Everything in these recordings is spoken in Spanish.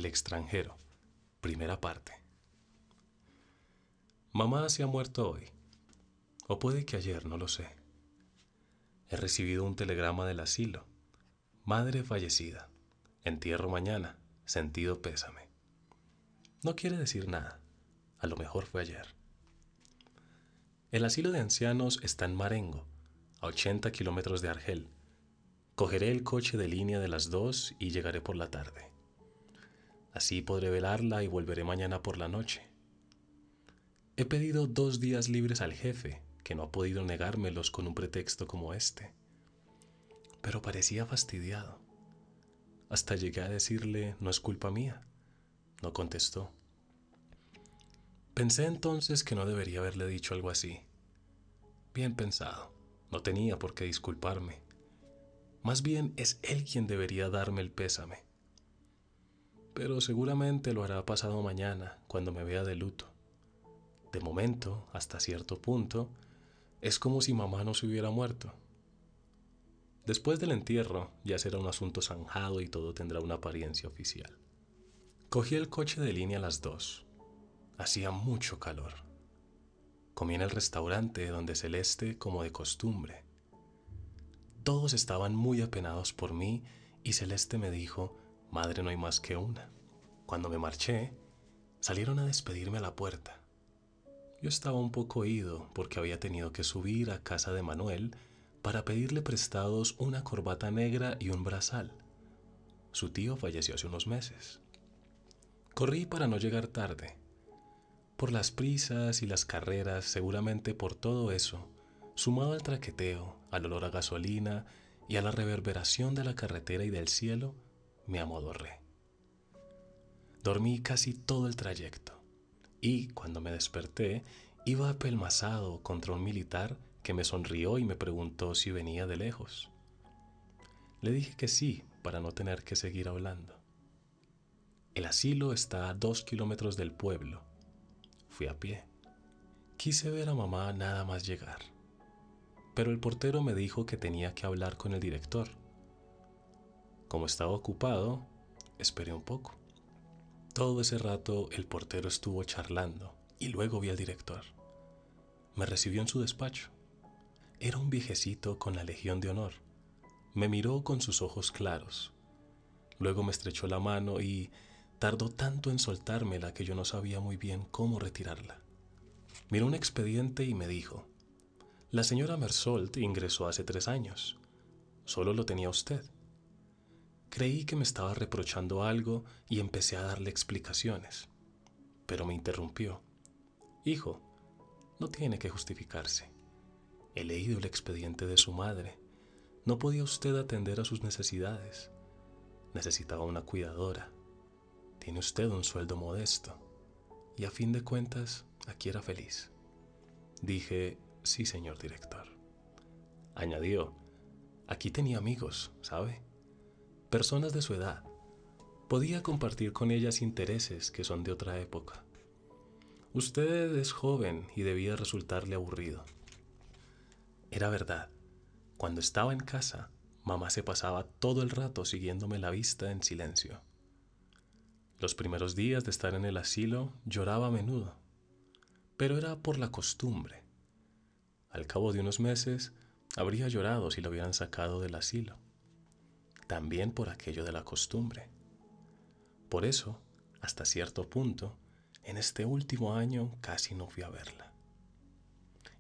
El extranjero, primera parte. Mamá se ha muerto hoy, o puede que ayer, no lo sé. He recibido un telegrama del asilo. Madre fallecida. Entierro mañana. Sentido pésame. No quiere decir nada. A lo mejor fue ayer. El asilo de ancianos está en Marengo, a 80 kilómetros de Argel. Cogeré el coche de línea de las 2 y llegaré por la tarde. Así podré velarla y volveré mañana por la noche. He pedido 2 días libres al jefe, que no ha podido negármelos con un pretexto como este. Pero parecía fastidiado. Hasta llegué a decirle, no es culpa mía. No contestó. Pensé entonces que no debería haberle dicho algo así. Bien pensado. No tenía por qué disculparme. Más bien es él quien debería darme el pésame. Pero seguramente lo hará pasado mañana, cuando me vea de luto. De momento, hasta cierto punto, es como si mamá no se hubiera muerto. Después del entierro, ya será un asunto zanjado y todo tendrá una apariencia oficial. Cogí el coche de línea a las 2. Hacía mucho calor. Comí en el restaurante donde Celeste, como de costumbre. Todos estaban muy apenados por mí y Celeste me dijo, madre no hay más que una. Cuando me marché, salieron a despedirme a la puerta. Yo estaba un poco ido porque había tenido que subir a casa de Manuel para pedirle prestados una corbata negra y un brazal. Su tío falleció hace unos meses. Corrí para no llegar tarde. Por las prisas y las carreras, seguramente por todo eso, sumado al traqueteo, al olor a gasolina y a la reverberación de la carretera y del cielo, me amodorré. Dormí casi todo el trayecto y, cuando me desperté, iba apelmazado contra un militar que me sonrió y me preguntó si venía de lejos. Le dije que sí, para no tener que seguir hablando. El asilo está a 2 kilómetros del pueblo. Fui a pie. Quise ver a mamá nada más llegar, pero el portero me dijo que tenía que hablar con el director. Como estaba ocupado, esperé un poco. Todo ese rato el portero estuvo charlando y luego vi al director. Me recibió en su despacho. Era un viejecito con la Legión de Honor. Me miró con sus ojos claros. Luego me estrechó la mano y tardó tanto en soltármela que yo no sabía muy bien cómo retirarla. Miró un expediente y me dijo, la señora Mersault ingresó hace 3 años. Solo lo tenía usted. Creí que me estaba reprochando algo y empecé a darle explicaciones. Pero me interrumpió. Hijo, no tiene que justificarse. He leído el expediente de su madre. No podía usted atender a sus necesidades. Necesitaba una cuidadora. Tiene usted un sueldo modesto. Y a fin de cuentas, aquí era feliz. Dije, sí, señor director. Añadió, aquí tenía amigos, ¿sabe? Personas de su edad. Podía compartir con ellas intereses que son de otra época. Usted es joven y debía resultarle aburrido. Era verdad. Cuando estaba en casa, mamá se pasaba todo el rato siguiéndome la vista en silencio. Los primeros días de estar en el asilo lloraba a menudo, pero era por la costumbre. Al cabo de unos meses, habría llorado si lo hubieran sacado del asilo. También por aquello de la costumbre. Por eso, hasta cierto punto, en este último año casi no fui a verla.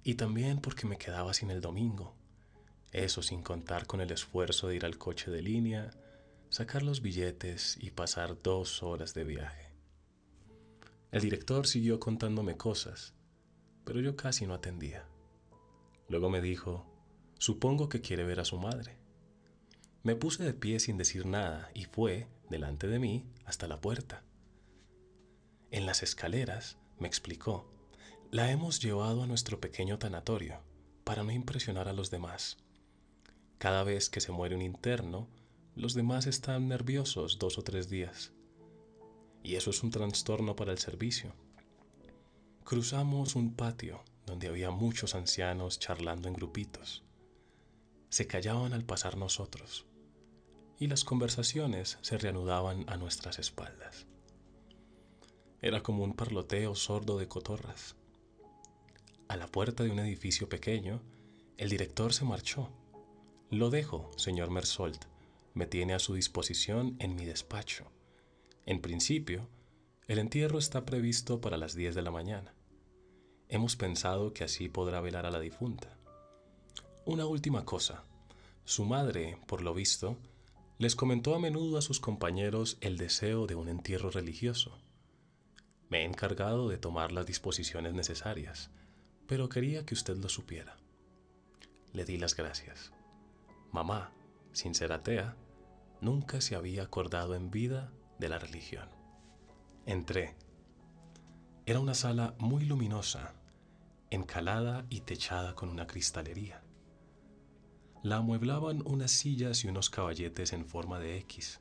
Y también porque me quedaba sin el domingo. Eso sin contar con el esfuerzo de ir al coche de línea, sacar los billetes y pasar 2 horas de viaje. El director siguió contándome cosas, pero yo casi no atendía. Luego me dijo, supongo que quiere ver a su madre. Me puse de pie sin decir nada y fue, delante de mí, hasta la puerta. En las escaleras, me explicó, la hemos llevado a nuestro pequeño tanatorio para no impresionar a los demás. Cada vez que se muere un interno, los demás están nerviosos 2 o 3 días. Y eso es un trastorno para el servicio. Cruzamos un patio donde había muchos ancianos charlando en grupitos. Se callaban al pasar nosotros. y las conversaciones se reanudaban a nuestras espaldas. Era como un parloteo sordo de cotorras. A la puerta de un edificio pequeño, el director se marchó. Lo dejo, señor Mersault. Me tiene a su disposición en mi despacho. En principio, el entierro está previsto para las 10 de la mañana. Hemos pensado que así podrá velar a la difunta. Una última cosa. Su madre, por lo visto, les comentó a menudo a sus compañeros el deseo de un entierro religioso. Me he encargado de tomar las disposiciones necesarias, pero quería que usted lo supiera. Le di las gracias. Mamá, sin ser atea, nunca se había acordado en vida de la religión. Entré. Era una sala muy luminosa, encalada y techada con una cristalería. La amueblaban unas sillas y unos caballetes en forma de X.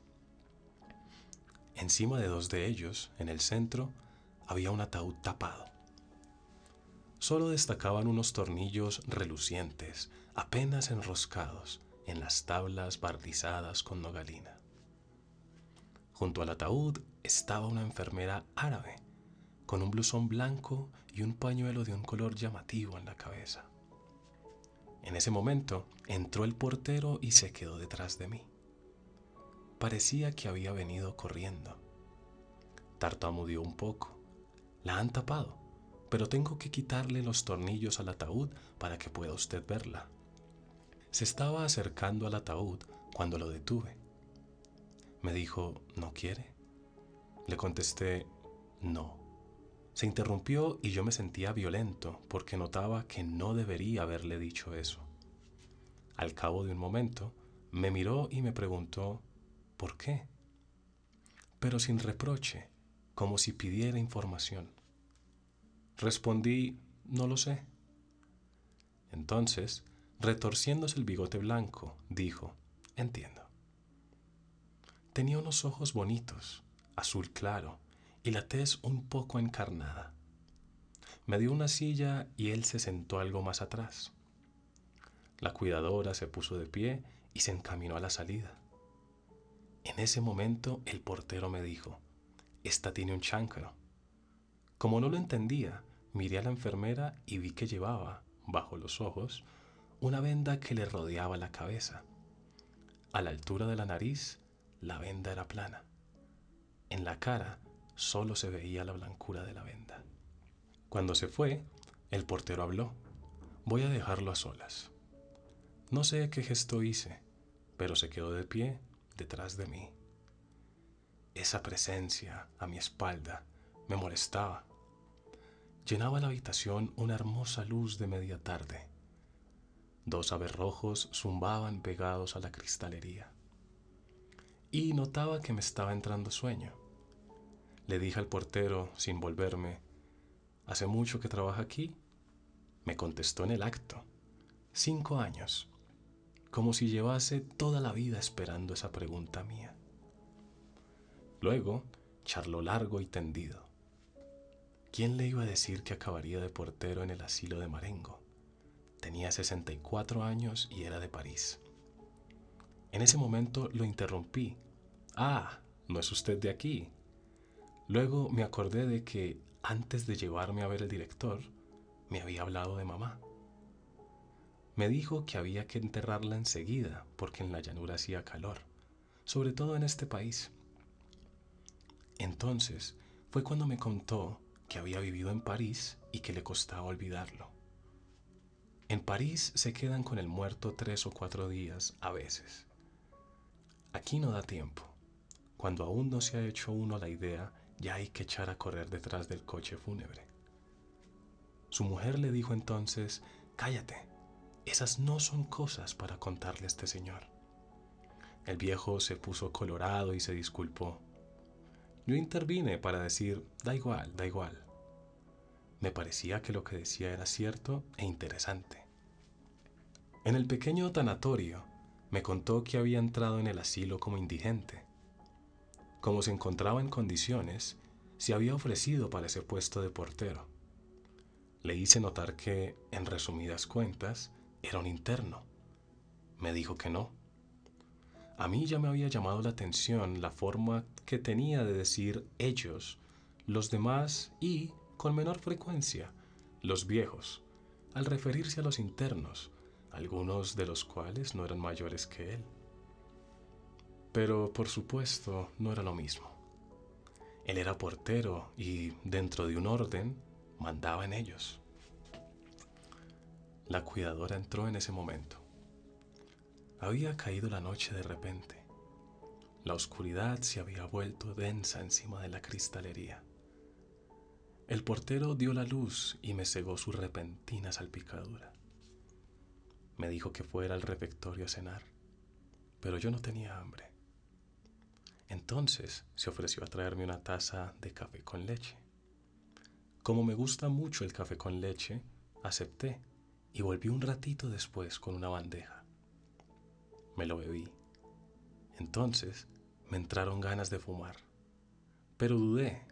Encima de dos de ellos, en el centro, había un ataúd tapado. Solo destacaban unos tornillos relucientes, apenas enroscados en las tablas barnizadas con nogalina. Junto al ataúd estaba una enfermera árabe, con un blusón blanco y un pañuelo de un color llamativo en la cabeza. En ese momento entró el portero y se quedó detrás de mí. Parecía que había venido corriendo. Tartamudeó un poco. La han tapado, pero tengo que quitarle los tornillos al ataúd para que pueda usted verla. Se estaba acercando al ataúd cuando lo detuve. Me dijo, ¿no quiere? Le contesté, no. Se interrumpió y yo me sentía violento porque notaba que no debería haberle dicho eso. Al cabo de un momento, me miró y me preguntó, ¿por qué? Pero sin reproche, como si pidiera información. Respondí, no lo sé. Entonces, retorciéndose el bigote blanco, dijo, entiendo. Tenía unos ojos bonitos, azul claro, y la tez un poco encarnada. Me dio una silla y él se sentó algo más atrás. La cuidadora se puso de pie y se encaminó a la salida. En ese momento el portero me dijo, «Esta tiene un chancro». Como no lo entendía, miré a la enfermera y vi que llevaba, bajo los ojos, una venda que le rodeaba la cabeza. A la altura de la nariz, la venda era plana. En la cara solo se veía la blancura de la venda. Cuando se fue, el portero habló. Voy a dejarlo a solas. No sé qué gesto hice, pero se quedó de pie detrás de mí. Esa presencia a mi espalda me molestaba. Llenaba la habitación una hermosa luz de media tarde. Dos aberrojos zumbaban pegados a la cristalería. Y notaba que me estaba entrando sueño. Le dije al portero, sin volverme, ¿hace mucho que trabaja aquí? Me contestó en el acto, 5 años, como si llevase toda la vida esperando esa pregunta mía. Luego, charló largo y tendido. ¿Quién le iba a decir que acabaría de portero en el asilo de Marengo? Tenía 64 años y era de París. En ese momento lo interrumpí. Ah, ¿no es usted de aquí? Luego me acordé de que, antes de llevarme a ver el director, me había hablado de mamá. Me dijo que había que enterrarla enseguida porque en la llanura hacía calor, sobre todo en este país. Entonces fue cuando me contó que había vivido en París y que le costaba olvidarlo. En París se quedan con el muerto 3 o 4 días a veces. Aquí no da tiempo. Cuando aún no se ha hecho uno la idea, ya hay que echar a correr detrás del coche fúnebre. Su mujer le dijo entonces, cállate, esas no son cosas para contarle a este señor. El viejo se puso colorado y se disculpó. Yo intervine para decir, da igual, da igual. Me parecía que lo que decía era cierto e interesante. En el pequeño tanatorio, me contó que había entrado en el asilo como indigente. Como se encontraba en condiciones, se había ofrecido para ese puesto de portero. Le hice notar que, en resumidas cuentas, era un interno. Me dijo que no. A mí ya me había llamado la atención la forma que tenía de decir ellos, los demás y, con menor frecuencia, los viejos, al referirse a los internos, algunos de los cuales no eran mayores que él. Pero, por supuesto, no era lo mismo. Él era portero y, dentro de un orden, mandaba en ellos. La cuidadora entró en ese momento. Había caído la noche de repente. La oscuridad se había vuelto densa encima de la cristalería. El portero dio la luz y me cegó su repentina salpicadura. Me dijo que fuera al refectorio a cenar, pero yo no tenía hambre. Entonces se ofreció a traerme una taza de café con leche. Como me gusta mucho el café con leche, acepté y volví un ratito después con una bandeja. Me lo bebí. Entonces me entraron ganas de fumar, pero dudé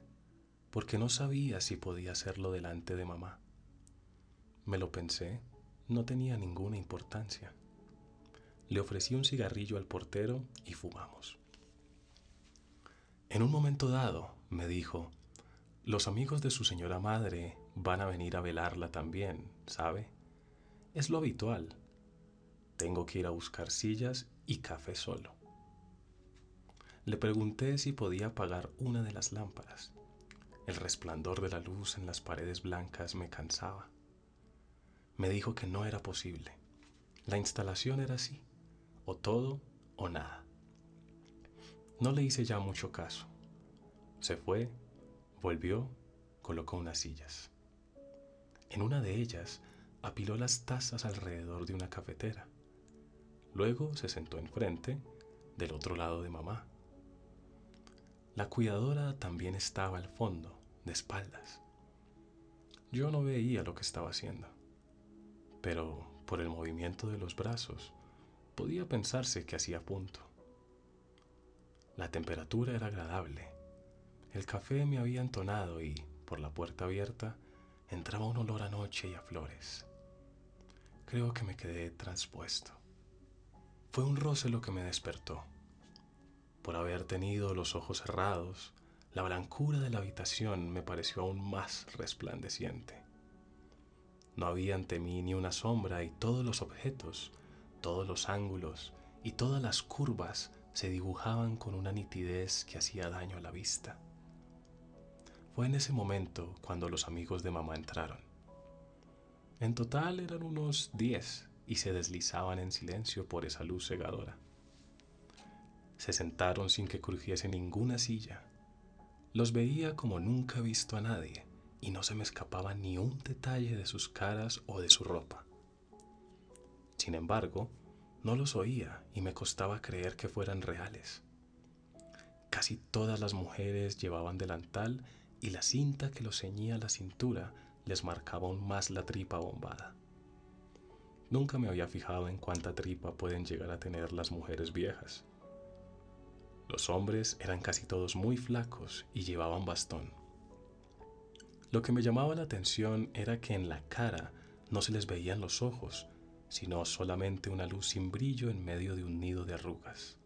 porque no sabía si podía hacerlo delante de mamá. Me lo pensé, no tenía ninguna importancia. Le ofrecí un cigarrillo al portero y fumamos. En un momento dado, me dijo, los amigos de su señora madre van a venir a velarla también, ¿sabe? Es lo habitual. Tengo que ir a buscar sillas y café solo. Le pregunté si podía apagar una de las lámparas. El resplandor de la luz en las paredes blancas me cansaba. Me dijo que no era posible. La instalación era así, o todo o nada. No le hice ya mucho caso. Se fue, volvió, colocó unas sillas. En una de ellas apiló las tazas alrededor de una cafetera. Luego se sentó enfrente, del otro lado de mamá. La cuidadora también estaba al fondo, de espaldas. Yo no veía lo que estaba haciendo, pero por el movimiento de los brazos podía pensarse que hacía punto. La temperatura era agradable. El café me había entonado y, por la puerta abierta, entraba un olor a noche y a flores. Creo que me quedé traspuesto. Fue un roce lo que me despertó. Por haber tenido los ojos cerrados, la blancura de la habitación me pareció aún más resplandeciente. No había ante mí ni una sombra y todos los objetos, todos los ángulos y todas las curvas se dibujaban con una nitidez que hacía daño a la vista. Fue en ese momento cuando los amigos de mamá entraron. En total eran unos 10 y se deslizaban en silencio por esa luz cegadora. Se sentaron sin que crujiese ninguna silla. Los veía como nunca he visto a nadie y no se me escapaba ni un detalle de sus caras o de su ropa. Sin embargo, no los oía y me costaba creer que fueran reales. Casi todas las mujeres llevaban delantal y la cinta que los ceñía a la cintura les marcaba aún más la tripa bombada. Nunca me había fijado en cuánta tripa pueden llegar a tener las mujeres viejas. Los hombres eran casi todos muy flacos y llevaban bastón. Lo que me llamaba la atención era que en la cara no se les veían los ojos, sino solamente una luz sin brillo en medio de un nido de arrugas.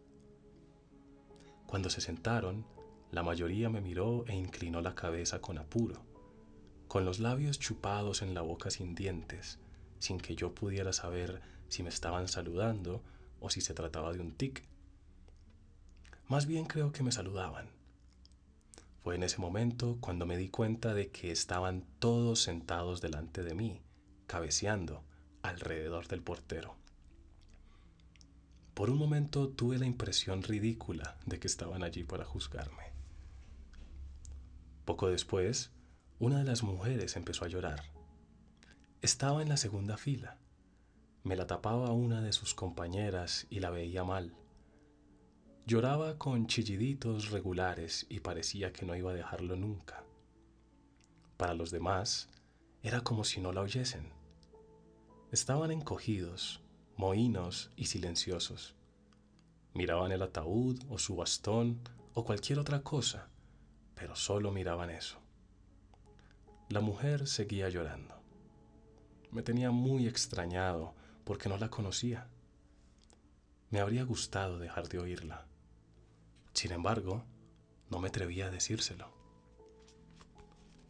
Cuando se sentaron, la mayoría me miró e inclinó la cabeza con apuro, con los labios chupados en la boca sin dientes, sin que yo pudiera saber si me estaban saludando o si se trataba de un tic. Más bien creo que me saludaban. Fue en ese momento cuando me di cuenta de que estaban todos sentados delante de mí, cabeceando alrededor del portero. Por un momento tuve la impresión ridícula de que estaban allí para juzgarme. Poco después, una de las mujeres empezó a llorar. Estaba en la segunda fila. Me la tapaba una de sus compañeras y la veía mal. Lloraba con chilliditos regulares y parecía que no iba a dejarlo nunca. Para los demás, era como si no la oyesen. Estaban encogidos, mohínos y silenciosos. Miraban el ataúd o su bastón o cualquier otra cosa, pero solo miraban eso. La mujer seguía llorando. Me tenía muy extrañado porque no la conocía. Me habría gustado dejar de oírla. Sin embargo, no me atrevía a decírselo.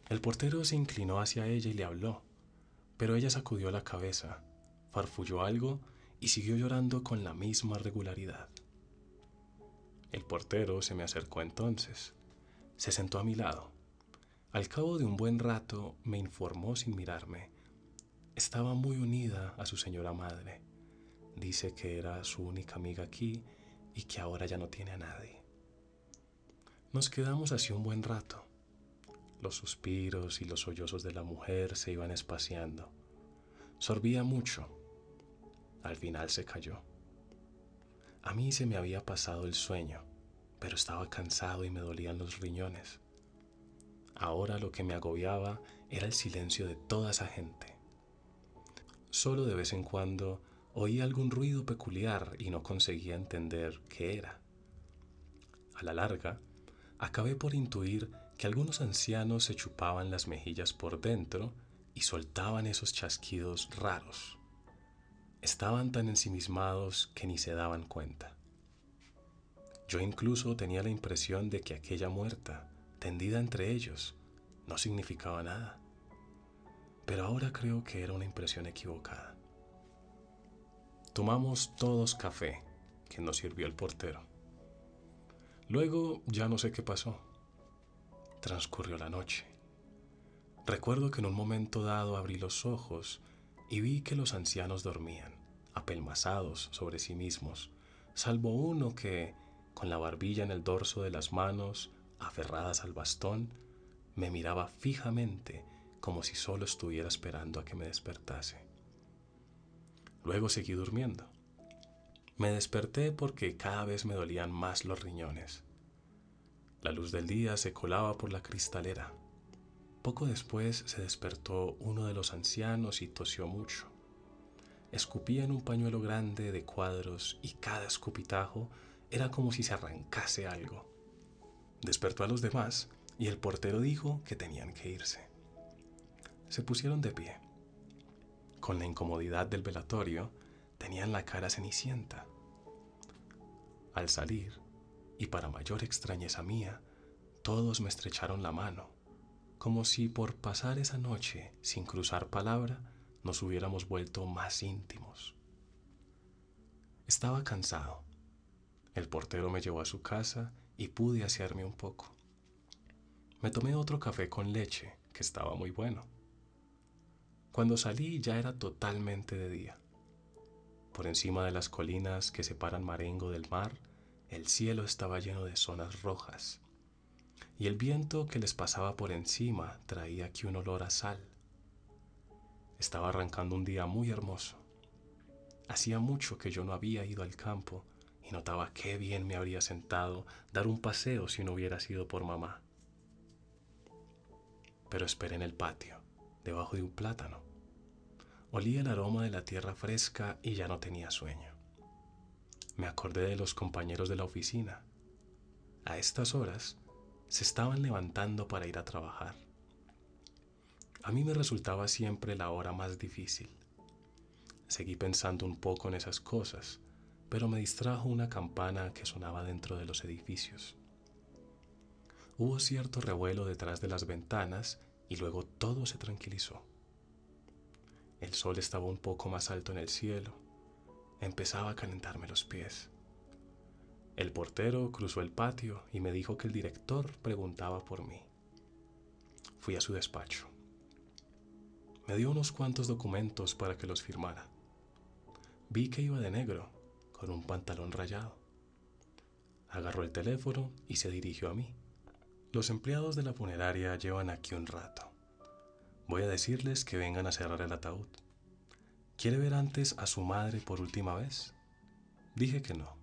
El portero se inclinó hacia ella y le habló, pero ella sacudió la cabeza, farfulló algo y siguió llorando con la misma regularidad. El portero se me acercó entonces. Se sentó a mi lado. Al cabo de un buen rato me informó sin mirarme. Estaba muy unida a su señora madre. Dice que era su única amiga aquí y que ahora ya no tiene a nadie. Nos quedamos así un buen rato. Los suspiros y los sollozos de la mujer se iban espaciando. Sorbía mucho. Al final se cayó. A mí se me había pasado el sueño, pero estaba cansado y me dolían los riñones. Ahora lo que me agobiaba era el silencio de toda esa gente. Solo de vez en cuando oía algún ruido peculiar y no conseguía entender qué era. A la larga, acabé por intuir que algunos ancianos se chupaban las mejillas por dentro y soltaban esos chasquidos raros. Estaban tan ensimismados que ni se daban cuenta. Yo incluso tenía la impresión de que aquella muerta, tendida entre ellos, no significaba nada. Pero ahora creo que era una impresión equivocada. Tomamos todos café, que nos sirvió el portero. Luego ya no sé qué pasó. Transcurrió la noche. Recuerdo que en un momento dado abrí los ojos y vi que los ancianos dormían, apelmazados sobre sí mismos, salvo uno que, con la barbilla en el dorso de las manos, aferradas al bastón, me miraba fijamente como si solo estuviera esperando a que me despertase. Luego seguí durmiendo. Me desperté porque cada vez me dolían más los riñones. La luz del día se colaba por la cristalera. Poco después se despertó uno de los ancianos y tosió mucho. Escupía en un pañuelo grande de cuadros y cada escupitajo era como si se arrancase algo. Despertó a los demás y el portero dijo que tenían que irse. Se pusieron de pie. Con la incomodidad del velatorio, tenían la cara cenicienta. Al salir, y para mayor extrañeza mía, todos me estrecharon la mano, como si por pasar esa noche sin cruzar palabra nos hubiéramos vuelto más íntimos. Estaba cansado. El portero me llevó a su casa y pude asearme un poco. Me tomé otro café con leche, que estaba muy bueno. Cuando salí ya era totalmente de día. Por encima de las colinas que separan Marengo del mar, el cielo estaba lleno de zonas rojas, y el viento que les pasaba por encima traía aquí un olor a sal. Estaba arrancando un día muy hermoso. Hacía mucho que yo no había ido al campo y notaba qué bien me habría sentado dar un paseo si no hubiera sido por mamá. Pero esperé en el patio, debajo de un plátano. Olía el aroma de la tierra fresca y ya no tenía sueño. Me acordé de los compañeros de la oficina. A estas horas se estaban levantando para ir a trabajar. A mí me resultaba siempre la hora más difícil. Seguí pensando un poco en esas cosas, pero me distrajo una campana que sonaba dentro de los edificios. Hubo cierto revuelo detrás de las ventanas y luego todo se tranquilizó. El sol estaba un poco más alto en el cielo. Empezaba a calentarme los pies. El portero cruzó el patio y me dijo que el director preguntaba por mí. Fui a su despacho. Me dio unos cuantos documentos para que los firmara. Vi que iba de negro, con un pantalón rayado. Agarró el teléfono y se dirigió a mí. Los empleados de la funeraria llevan aquí un rato. Voy a decirles que vengan a cerrar el ataúd. ¿Quiere ver antes a su madre por última vez? Dije que no.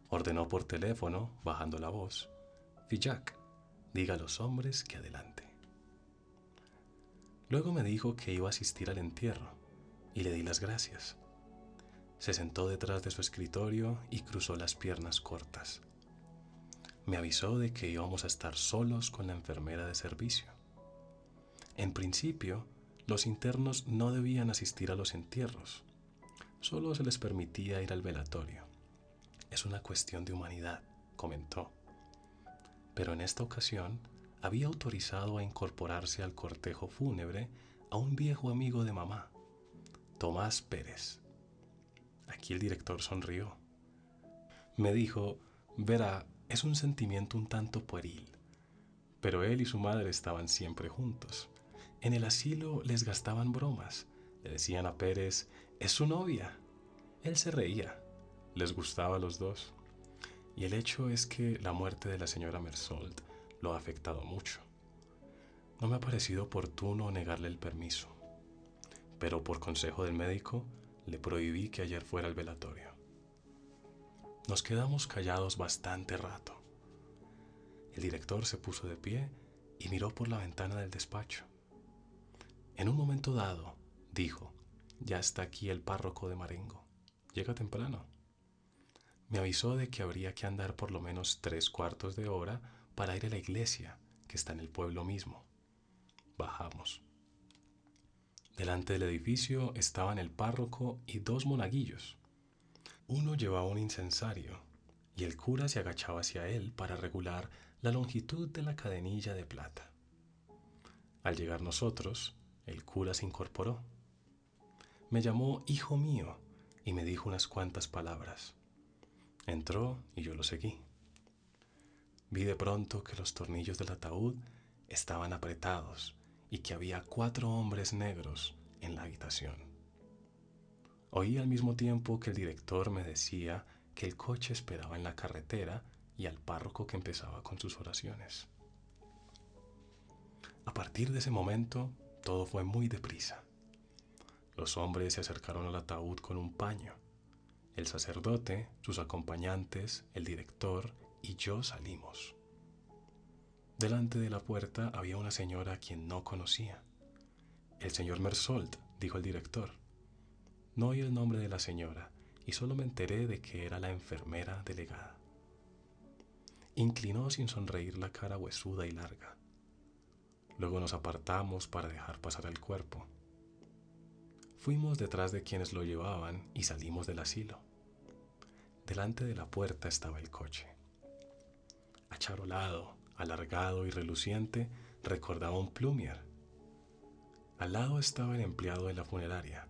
Ordenó por teléfono, bajando la voz. Fillac, diga a los hombres que adelante. Luego me dijo que iba a asistir al entierro y le di las gracias. Se sentó detrás de su escritorio y cruzó las piernas cortas. Me avisó de que íbamos a estar solos con la enfermera de servicio. En principio, los internos no debían asistir a los entierros. Solo se les permitía ir al velatorio. Es una cuestión de humanidad, comentó. Pero en esta ocasión había autorizado a incorporarse al cortejo fúnebre a un viejo amigo de mamá, Tomás Pérez. Aquí el director sonrió. Me dijo, verá, es un sentimiento un tanto pueril, pero él y su madre estaban siempre juntos. En el asilo les gastaban bromas. Le decían a Pérez, es su novia. Él se reía. Les gustaba a los dos. Y el hecho es que la muerte de la señora Mersault lo ha afectado mucho. No me ha parecido oportuno negarle el permiso, pero por consejo del médico le prohibí que ayer fuera al velatorio. Nos quedamos callados bastante rato. El director se puso de pie y miró por la ventana del despacho. En un momento dado, dijo, ya está aquí el párroco de Marengo. Llega temprano. Me avisó de que habría que andar por lo menos 3/4 de hora para ir a la iglesia, que está en el pueblo mismo. Bajamos. Delante del edificio estaban el párroco y 2 monaguillos. Uno llevaba un incensario y el cura se agachaba hacia él para regular la longitud de la cadenilla de plata. Al llegar nosotros, el cura se incorporó. Me llamó hijo mío y me dijo unas cuantas palabras. Entró y yo lo seguí. Vi de pronto que los tornillos del ataúd estaban apretados y que había 4 hombres negros en la habitación. Oí al mismo tiempo que el director me decía que el coche esperaba en la carretera y al párroco que empezaba con sus oraciones. A partir de ese momento, todo fue muy deprisa. Los hombres se acercaron al ataúd con un paño. El sacerdote, sus acompañantes, el director y yo salimos. Delante de la puerta había una señora a quien no conocía. El señor Mersault, dijo el director. No oí el nombre de la señora y solo me enteré de que era la enfermera delegada. Inclinó sin sonreír la cara huesuda y larga. Luego nos apartamos para dejar pasar el cuerpo. Fuimos detrás de quienes lo llevaban y salimos del asilo. Delante de la puerta estaba el coche. Acharolado, alargado y reluciente, recordaba un plumier. Al lado estaba el empleado de la funeraria,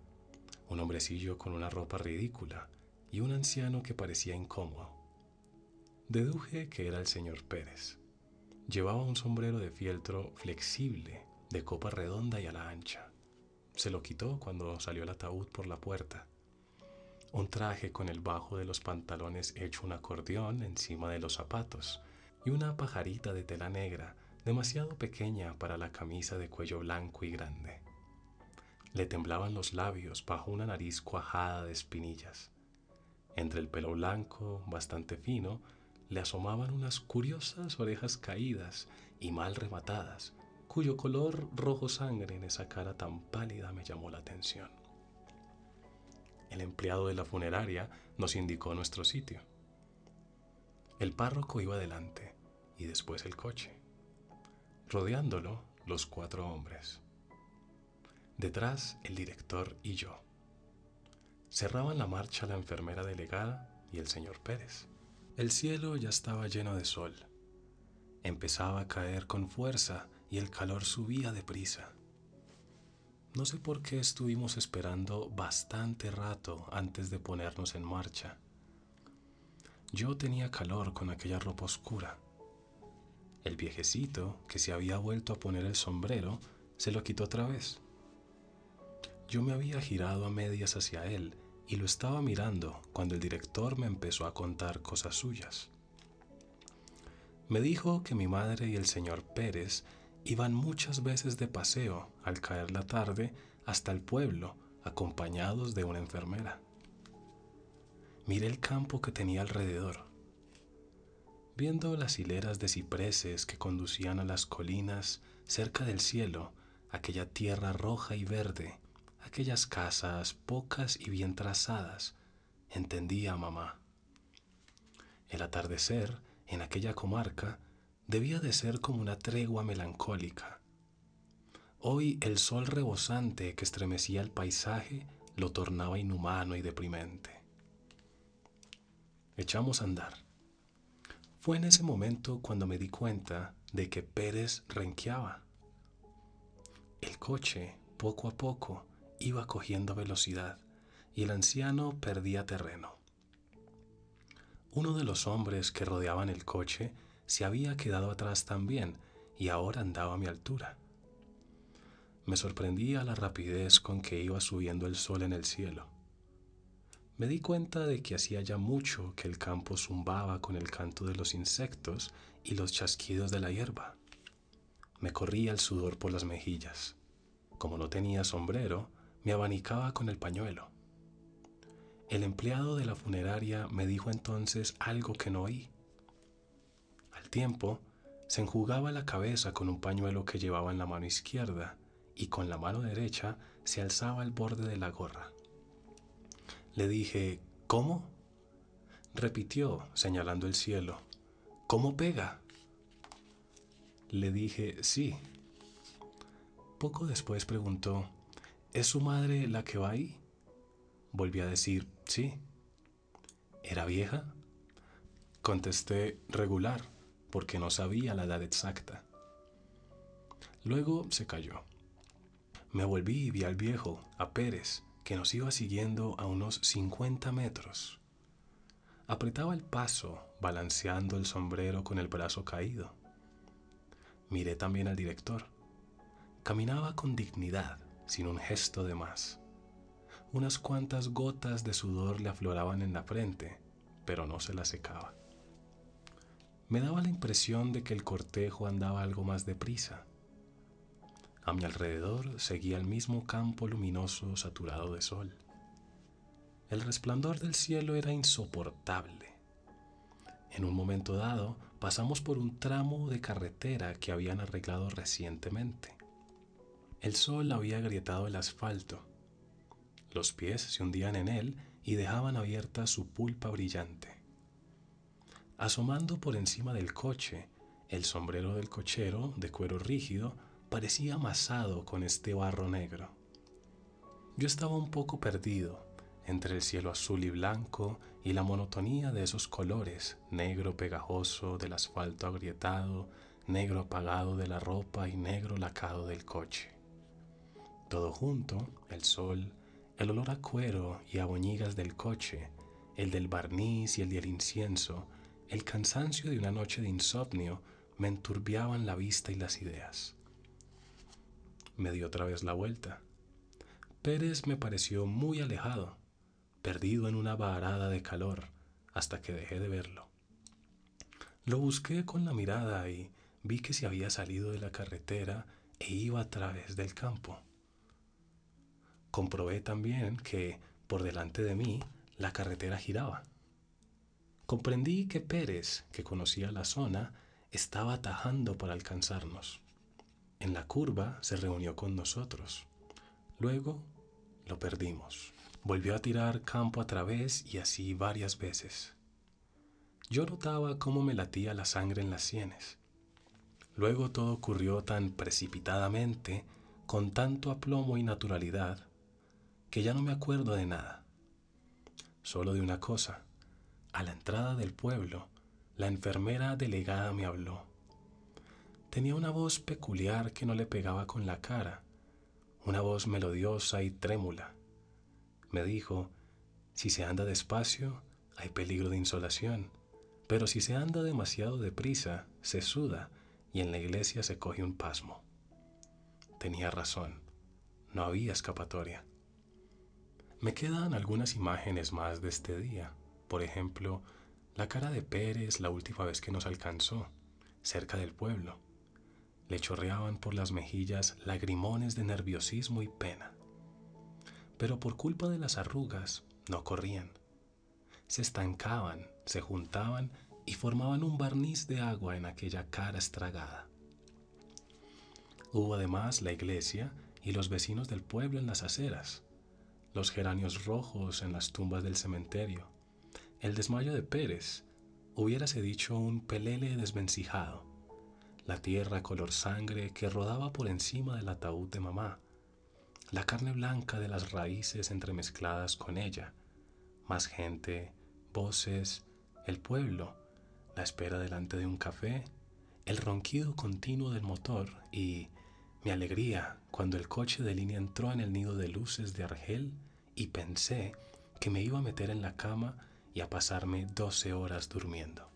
un hombrecillo con una ropa ridícula y un anciano que parecía incómodo. Deduje que era el señor Pérez. Llevaba un sombrero de fieltro flexible, de copa redonda y a la ancha. Se lo quitó cuando salió el ataúd por la puerta. Un traje con el bajo de los pantalones hecho un acordeón encima de los zapatos y una pajarita de tela negra demasiado pequeña para la camisa de cuello blanco y grande. Le temblaban los labios bajo una nariz cuajada de espinillas. Entre el pelo blanco, bastante fino, le asomaban unas curiosas orejas caídas y mal rematadas, cuyo color rojo sangre en esa cara tan pálida me llamó la atención. El empleado de la funeraria nos indicó nuestro sitio. El párroco iba delante y después el coche, rodeándolo los 4 hombres. Detrás el director y yo. Cerraban la marcha la enfermera delegada y el señor Pérez. El cielo ya estaba lleno de sol. Empezaba a caer con fuerza y el calor subía deprisa. No sé por qué estuvimos esperando bastante rato antes de ponernos en marcha. Yo tenía calor con aquella ropa oscura. El viejecito, que se había vuelto a poner el sombrero, se lo quitó otra vez. Yo me había girado a medias hacia él y lo estaba mirando cuando el director me empezó a contar cosas suyas. Me dijo que mi madre y el señor Pérez iban muchas veces de paseo al caer la tarde hasta el pueblo, acompañados de una enfermera. Miré el campo que tenía alrededor. Viendo las hileras de cipreses que conducían a las colinas cerca del cielo, aquella tierra roja y verde, aquellas casas pocas y bien trazadas, entendí a mamá. El atardecer en aquella comarca debía de ser como una tregua melancólica. Hoy el sol rebosante que estremecía el paisaje lo tornaba inhumano y deprimente. Echamos a andar. Fue en ese momento cuando me di cuenta de que Pérez renqueaba. El coche, poco a poco, iba cogiendo velocidad y el anciano perdía terreno. Uno de los hombres que rodeaban el coche se había quedado atrás también y ahora andaba a mi altura. Me sorprendía la rapidez con que iba subiendo el sol en el cielo. Me di cuenta de que hacía ya mucho que el campo zumbaba con el canto de los insectos y los chasquidos de la hierba. Me corría el sudor por las mejillas. Como no tenía sombrero, me abanicaba con el pañuelo. El empleado de la funeraria me dijo entonces algo que no oí. Al tiempo, se enjugaba la cabeza con un pañuelo que llevaba en la mano izquierda y con la mano derecha se alzaba el borde de la gorra. Le dije, ¿cómo? Repitió, señalando el cielo. ¿Cómo pega? Le dije, sí. Poco después preguntó, ¿es su madre la que va ahí? Volví a decir, sí. ¿Era vieja? Contesté, regular, porque no sabía la edad exacta. Luego se calló. Me volví y vi al viejo, a Pérez, que nos iba siguiendo a unos 50 metros. Apretaba el paso, balanceando el sombrero con el brazo caído. Miré también al director. Caminaba con dignidad, sin un gesto de más. Unas cuantas gotas de sudor le afloraban en la frente, pero no se la secaba. Me daba la impresión de que el cortejo andaba algo más deprisa. A mi alrededor seguía el mismo campo luminoso saturado de sol. El resplandor del cielo era insoportable. En un momento dado pasamos por un tramo de carretera que habían arreglado recientemente. El sol había agrietado el asfalto. Los pies se hundían en él y dejaban abierta su pulpa brillante. Asomando por encima del coche, el sombrero del cochero, de cuero rígido, parecía amasado con este barro negro. Yo estaba un poco perdido entre el cielo azul y blanco y la monotonía de esos colores, negro pegajoso del asfalto agrietado, negro apagado de la ropa y negro lacado del coche. Todo junto, el sol, el olor a cuero y a boñigas del coche, el del barniz y el del incienso, el cansancio de una noche de insomnio me enturbiaban la vista y las ideas. Me di otra vez la vuelta. Pérez me pareció muy alejado, perdido en una varada de calor, hasta que dejé de verlo. Lo busqué con la mirada y vi que se había salido de la carretera e iba a través del campo. Comprobé también que, por delante de mí, la carretera giraba. Comprendí que Pérez, que conocía la zona, estaba atajando para alcanzarnos. En la curva se reunió con nosotros. Luego lo perdimos. Volvió a tirar campo a través y así varias veces. Yo notaba cómo me latía la sangre en las sienes. Luego todo ocurrió tan precipitadamente, con tanto aplomo y naturalidad, que ya no me acuerdo de nada. Solo de una cosa. A la entrada del pueblo, la enfermera delegada me habló. Tenía una voz peculiar que no le pegaba con la cara, una voz melodiosa y trémula. Me dijo, si se anda despacio, hay peligro de insolación, pero si se anda demasiado deprisa, se suda y en la iglesia se coge un pasmo. Tenía razón, no había escapatoria. Me quedan algunas imágenes más de este día. Por ejemplo, la cara de Pérez la última vez que nos alcanzó, cerca del pueblo. Le chorreaban por las mejillas lagrimones de nerviosismo y pena. Pero por culpa de las arrugas, no corrían. Se estancaban, se juntaban y formaban un barniz de agua en aquella cara estragada. Hubo además la iglesia y los vecinos del pueblo en las aceras, los geranios rojos en las tumbas del cementerio, el desmayo de Pérez, hubiérase dicho un pelele desvencijado, la tierra color sangre que rodaba por encima del ataúd de mamá, la carne blanca de las raíces entremezcladas con ella, más gente, voces, el pueblo, la espera delante de un café, el ronquido continuo del motor y mi alegría cuando el coche de línea entró en el nido de luces de Argel y pensé que me iba a meter en la cama y a pasarme 12 horas durmiendo.